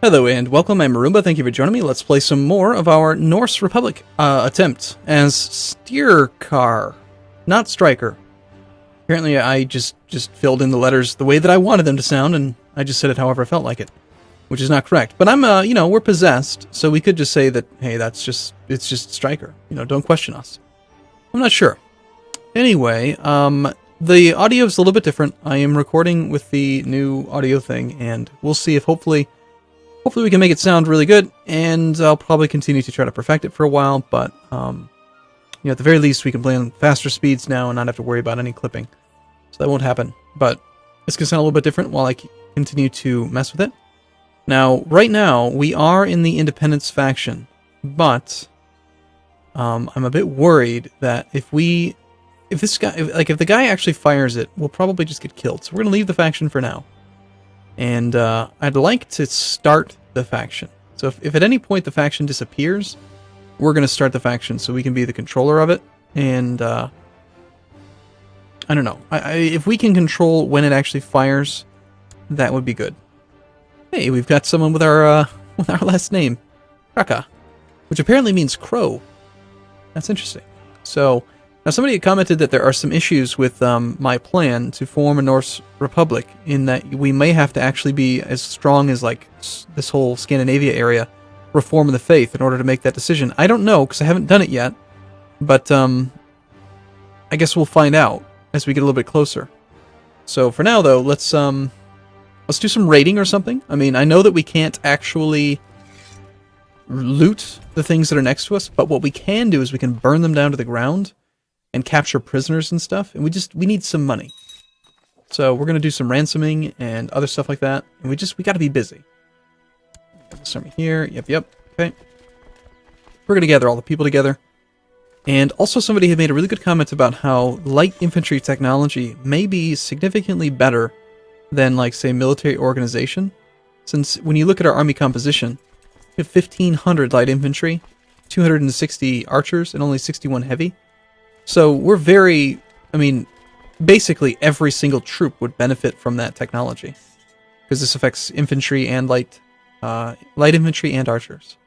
Hello and welcome, I'm Arumba, thank you for joining me. Let's play some more of our Norse Republic attempt as Steercar, not Striker. Apparently I just filled in the letters the way that I wanted them to sound, and I just said it however I felt like it, which is not correct. But I'm, we're possessed, so we could just say that, hey, it's just Striker. Don't question us. I'm not sure. Anyway, the audio is a little bit different. I am recording with the new audio thing, and we'll see if hopefully we can make it sound really good, and I'll probably continue to try to perfect it for a while, but, at the very least, we can play on faster speeds now and not have to worry about any clipping. So that won't happen, but it's going to sound a little bit different while I continue to mess with it. Now, right now, we are in the Independence faction, but I'm a bit worried that if the guy actually fires it, we'll probably just get killed. So we're going to leave the faction for now. And I'd like to start the faction. So if at any point the faction disappears, we're going to start the faction so we can be the controller of it. And I don't know. If we can control when it actually fires, that would be good. Hey, we've got someone with our last name, Kraka, which apparently means crow. That's interesting. So now somebody had commented that there are some issues with my plan to form a Norse Republic, in that we may have to actually be as strong as like this whole Scandinavia area, reform the faith in order to make that decision. I don't know because I haven't done it yet, but I guess we'll find out as we get a little bit closer. So for now though, let's do some raiding or something. I mean, I know that we can't actually loot the things that are next to us, but what we can do is we can burn them down to the ground and capture prisoners and stuff, and we need some money. So we're gonna do some ransoming and other stuff like that, and we got to be busy. Start here. Yep. Okay. We're gonna gather all the people together, and also somebody had made a really good comment about how light infantry technology may be significantly better than, like, say, military organization. Since when you look at our army composition, we have 1,500 light infantry, 260 archers, and only 61 heavy. So we're basically every single troop would benefit from that technology, because this affects infantry and light infantry and archers.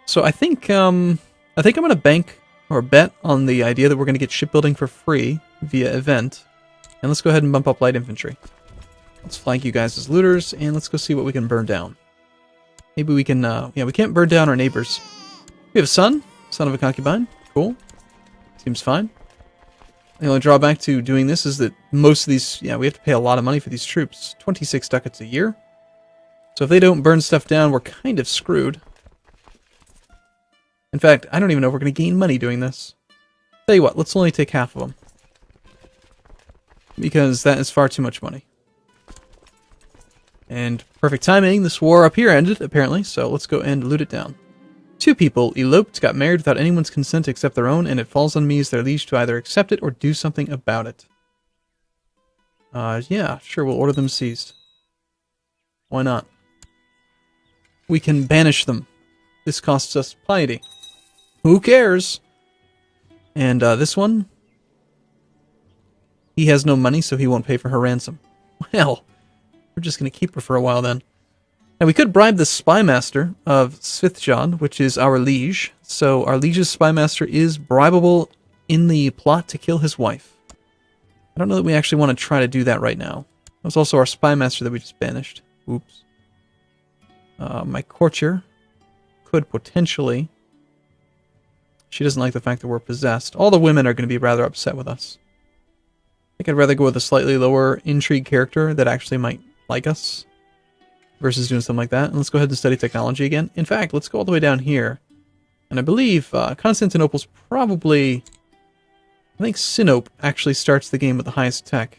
So I think I'm going to bank or bet on the idea that we're going to get shipbuilding for free via event, and let's go ahead and bump up light infantry. Let's flank you guys as looters, and let's go see what we can burn down. Maybe we can, we can't burn down our neighbors. We have a son of a concubine. Cool. Seems fine. The only drawback to doing this is that most of these, we have to pay a lot of money for these troops. 26 ducats a year. So if they don't burn stuff down, we're kind of screwed. In fact, I don't even know if we're going to gain money doing this. Tell you what, let's only take half of them, because that is far too much money. And perfect timing, this war up here ended, apparently, so let's go and loot it down. 2 people eloped, got married without anyone's consent except their own, and it falls on me as their liege to either accept it or do something about it. Yeah, sure, we'll order them seized. Why not? We can banish them. This costs us piety. Who cares? And this one? He has no money, so he won't pay for her ransom. Well, we're just going to keep her for a while then. Now, we could bribe the spymaster of Svithjod, which is our liege. So our liege's spymaster is bribable in the plot to kill his wife. I don't know that we actually want to try to do that right now. That was also our spymaster that we just banished. Oops. My courtier could potentially... She doesn't like the fact that we're possessed. All the women are going to be rather upset with us. I think I'd rather go with a slightly lower intrigue character that actually might like us, versus doing something like that. And let's go ahead and study technology again. In fact, let's go all the way down here. And I believe Constantinople's probably... I think Sinope actually starts the game with the highest tech.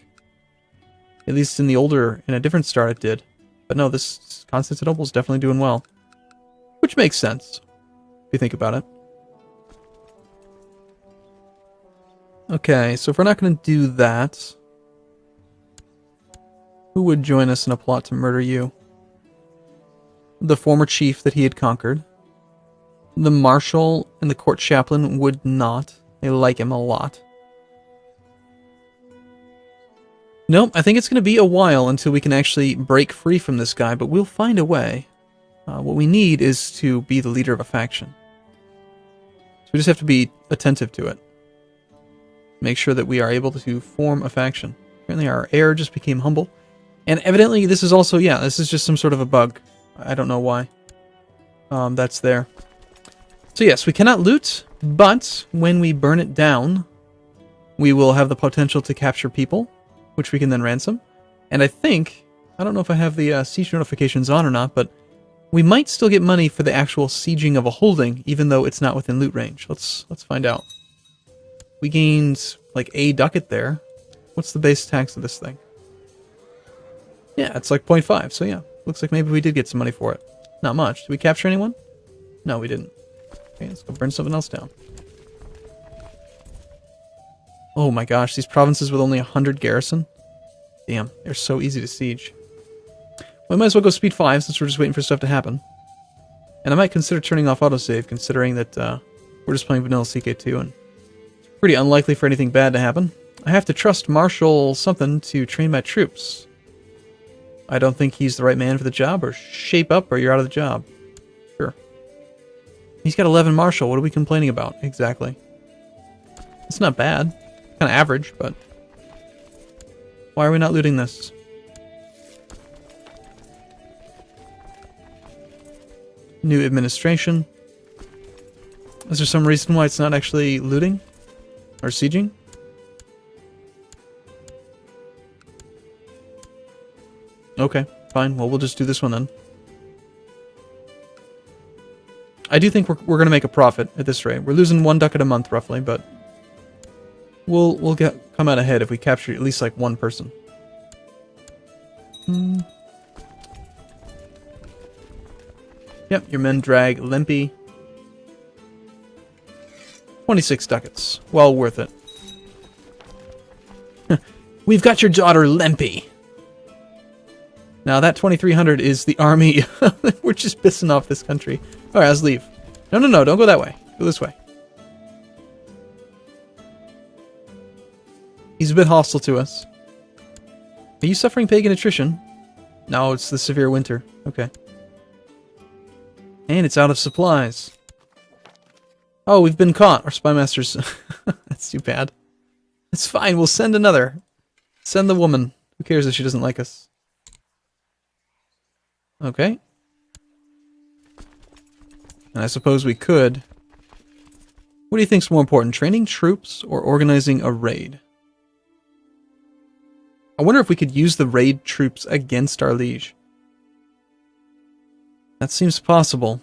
At least in a different start it did. But no, this Constantinople's definitely doing well. Which makes sense, if you think about it. Okay, so if we're not going to do that, who would join us in a plot to murder you? The former chief that he had conquered. The marshal and the court chaplain would not. They like him a lot. Nope, I think it's going to be a while until we can actually break free from this guy, but we'll find a way. What we need is to be the leader of a faction. So we just have to be attentive to it. Make sure that we are able to form a faction. Apparently our heir just became humble. And evidently this is also, yeah, this is just some sort of a bug. I don't know why. That's there. So yes, we cannot loot, but when we burn it down, we will have the potential to capture people, which we can then ransom. And I think, I don't know if I have the siege notifications on or not, but we might still get money for the actual sieging of a holding, even though it's not within loot range. Let's find out. We gained like a ducat there. What's the base tax of this thing? Yeah, it's like 0.5, so yeah. Looks like maybe we did get some money for it. Not much. Did we capture anyone? No, we didn't. Okay, let's go burn something else down. Oh my gosh, these provinces with only 100 garrison? Damn, they're so easy to siege. We might as well go speed 5 since we're just waiting for stuff to happen. And I might consider turning off autosave, considering that we're just playing vanilla CK2 and it's pretty unlikely for anything bad to happen. I have to trust Marshal something to train my troops. I don't think he's the right man for the job, or shape up or you're out of the job. Sure. He's got 11 Marshal, what are we complaining about? Exactly. It's not bad. Kind of average, but... Why are we not looting this? New administration. Is there some reason why it's not actually looting? Or sieging? Okay, fine. Well, we'll just do this one then. I do think we're going to make a profit at this rate. We're losing 1 ducat a month, roughly, but... We'll come out ahead if we capture at least like one person. Yep, your men drag Lempi. 26 ducats. Well worth it. We've got your daughter Lempi. Now that 2300 is the army. We're just pissing off this country. Alright, let's leave. No, don't go that way. Go this way. He's a bit hostile to us. Are you suffering pagan attrition? No, it's the severe winter. Okay. And it's out of supplies. Oh, we've been caught. Our spymasters. That's too bad. It's fine. We'll send another. Send the woman. Who cares if she doesn't like us? Okay. And I suppose we could. What do you think's more important? Training troops or organizing a raid? I wonder if we could use the raid troops against our liege. That seems possible.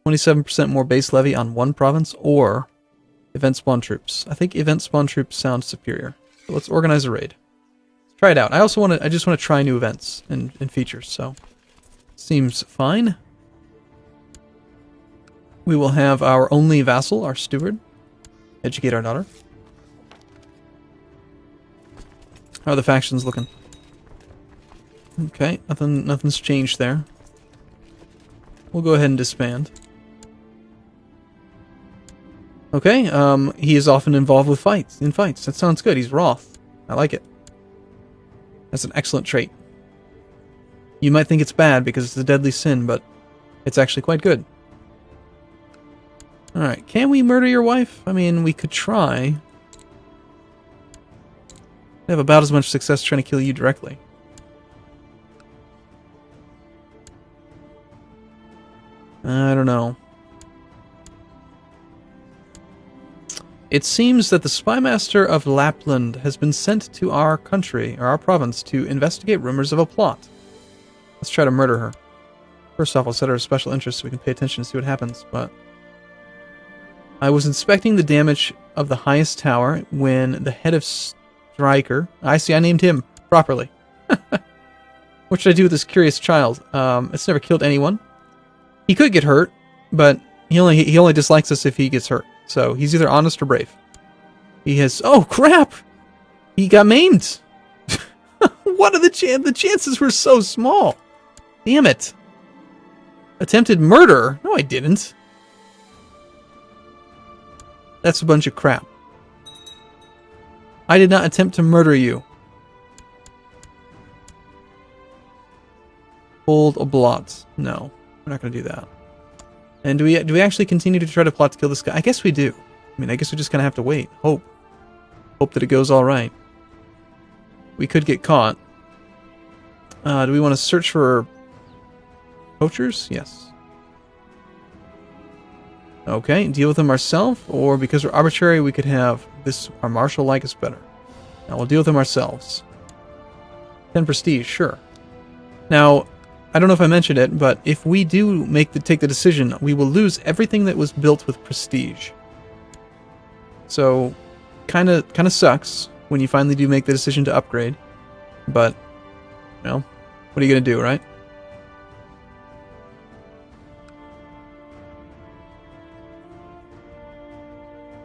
27% more base levy on one province, or event spawn troops. I think event spawn troops sound superior. So let's organize a raid. Let's try it out. I just want to try new events and features, so seems fine. We will have our only vassal, our steward, educate our daughter. How are the factions looking? Okay, nothing's changed there. We'll go ahead and disband. Okay, he is often involved with fights. That sounds good. He's Wroth. I like it. That's an excellent trait. You might think it's bad because it's a deadly sin, but it's actually quite good. Alright, can we murder your wife? I mean, we could try. We have about as much success trying to kill you directly. I don't know. It seems that the spymaster of Lapland has been sent to our country, or our province, to investigate rumors of a plot. Let's try to murder her. First off, I'll set her a special interest so we can pay attention and see what happens, but... I was inspecting the damage of the highest tower when the head of Striker... I see, I named him properly. What should I do with this curious child? It's never killed anyone. He could get hurt, but he only dislikes us if he gets hurt. So he's either honest or brave. He has... Oh, crap! He got maimed! What are the chances were so small? Damn it. Attempted murder? No, I didn't. That's a bunch of crap. I did not attempt to murder you. Hold a blot. No, we're not going to do that. And do we actually continue to try to plot to kill this guy? I guess we do. I mean, I guess we just kind of have to wait. Hope that it goes all right. We could get caught. Do we want to search for poachers? Yes. Okay, deal with them ourselves, or because we're arbitrary, we could have this. Our marshal like us better. Now we'll deal with them ourselves. 10 prestige, sure. Now, I don't know if I mentioned it, but if we do take the decision, we will lose everything that was built with prestige. So, kind of sucks when you finally do make the decision to upgrade. But, well, what are you gonna do, right?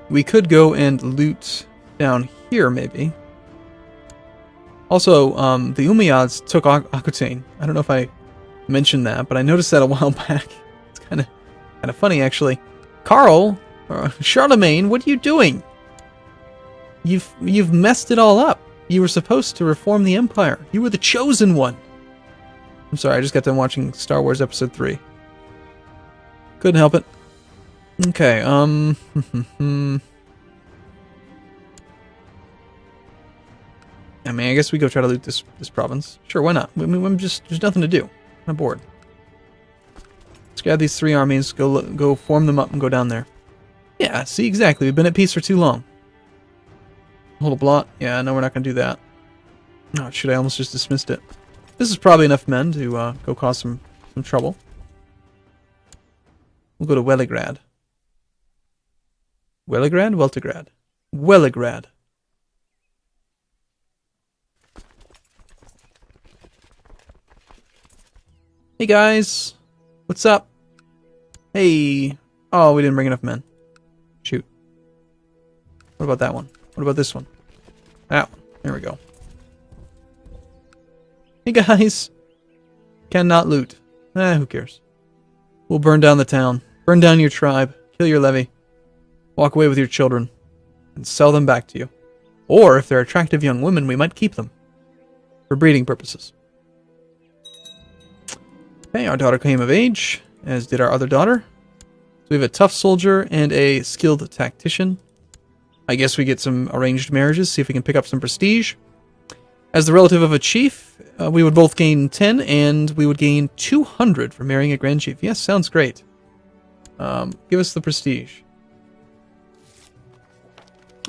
We could go and loot down here, maybe. Also, the Umayyads took Aquitaine. I don't know if I mentioned that, but I noticed that a while back. It's kind of funny, actually. Carl, Charlemagne, what are you doing? You've messed it all up. You were supposed to reform the Empire. You were the chosen one. I'm sorry, I just got done watching Star Wars Episode 3. Couldn't help it. Okay, I mean, I guess we go try to loot this province. Sure, why not? There's nothing to do. I'm bored. Let's grab these 3 armies, go form them up and go down there. Yeah, see, exactly. We've been at peace for too long. Hold a blot. Yeah, no, we're not going to do that. Oh, shit, I almost just dismissed it. This is probably enough men to go cause some trouble. We'll go to Welligrad. Welligrad? Weltigrad. Welligrad. Hey guys, what's up? Hey, oh, we didn't bring enough men. Shoot. What about that one? What about this one? That one. There we go. Hey guys, cannot loot. Who cares? We'll burn down the town, burn down your tribe, kill your levy, walk away with your children, and sell them back to you. Or if they're attractive young women, we might keep them for breeding purposes. Okay, our daughter came of age, as did our other daughter. So we have a tough soldier and a skilled tactician. I guess we get some arranged marriages, see if we can pick up some prestige. As the relative of a chief, we would both gain 10, and we would gain 200 for marrying a grand chief. Yes, sounds great. Give us the prestige.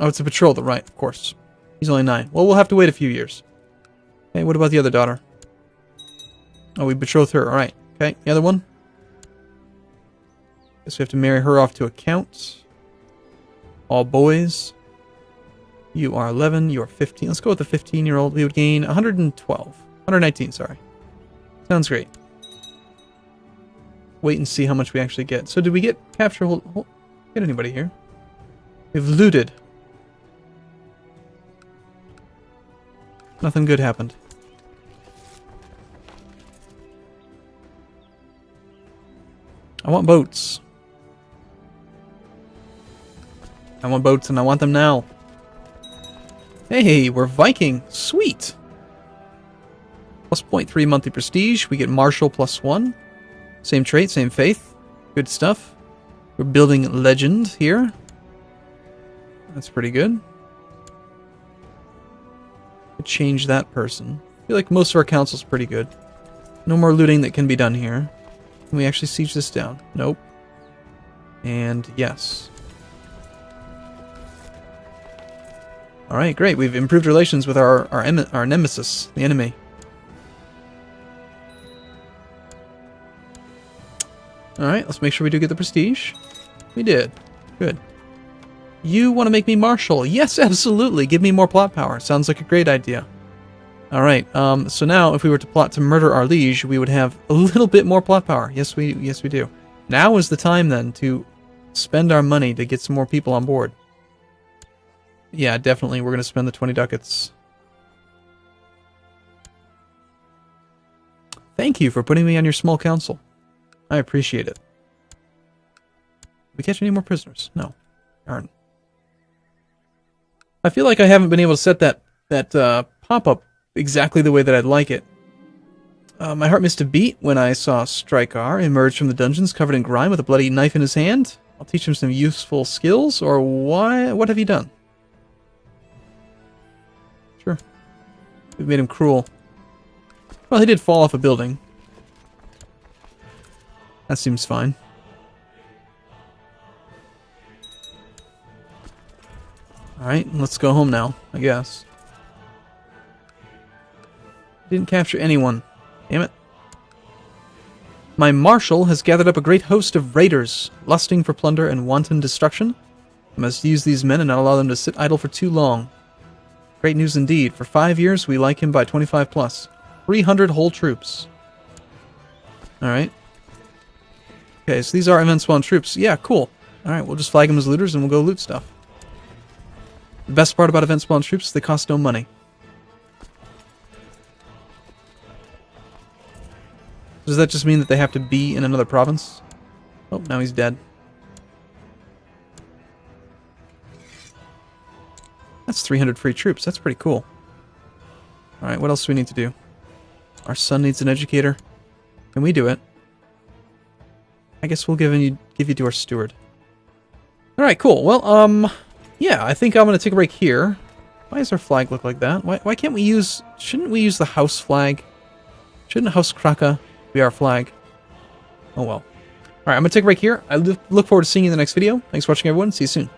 Oh, it's a betrothal, right, of course. He's only 9. Well, we'll have to wait a few years. Okay, what about the other daughter? Oh, we betrothed her. Alright. Okay, the other one? Guess we have to marry her off to a count. All boys. You are 11, you are 15. Let's go with the 15-year-old. We would gain 112. 119, sorry. Sounds great. Wait and see how much we actually get. So did we get capture get anybody here? We've looted. Nothing good happened. I want boats. I want boats and I want them now. Hey, we're Viking. Sweet. Plus 0.3 monthly prestige. We get martial plus 1. Same trait, same faith. Good stuff. We're building legend here. That's pretty good. Change that person. I feel like most of our council's pretty good. No more looting that can be done here. Can we actually siege this down? Nope. And yes. Alright, great. We've improved relations with our nemesis, the enemy. Alright, let's make sure we do get the prestige. We did. Good. You want to make me marshal? Yes, absolutely. Give me more plot power. Sounds like a great idea. Alright, so now if we were to plot to murder our liege, we would have a little bit more plot power. Yes, we do. Now is the time then to spend our money to get some more people on board. Yeah, definitely we're going to spend the 20 ducats. Thank you for putting me on your small council. I appreciate it. Did we catch any more prisoners? No. Darn. I feel like I haven't been able to set that pop-up exactly the way that I'd like it. My heart missed a beat when I saw Strykar emerge from the dungeons covered in grime with a bloody knife in his hand. I'll teach him some useful skills, or why? What have you done? Sure. We've made him cruel. Well, he did fall off a building. That seems fine. Alright, let's go home now, I guess. Didn't capture anyone. Damn it. My marshal has gathered up a great host of raiders, lusting for plunder and wanton destruction. I must use these men and not allow them to sit idle for too long. Great news indeed. For 5 years, we like him by 25 plus. 300 whole troops. Alright. Okay, so these are event spawn troops. Yeah, cool. Alright, we'll just flag them as looters and we'll go loot stuff. The best part about event spawn troops is they cost no money. Does that just mean that they have to be in another province? Oh, now he's dead. That's 300 free troops. That's pretty cool. Alright, what else do we need to do? Our son needs an educator. Can we do it? I guess we'll give you to our steward. Alright, cool. Well, yeah, I think I'm going to take a break here. Why does our flag look like that? Why can't we use... Shouldn't we use the house flag? Shouldn't House Kraka be our flag? Oh well. Alright, I'm going to take a break here. I look forward to seeing you in the next video. Thanks for watching, everyone. See you soon.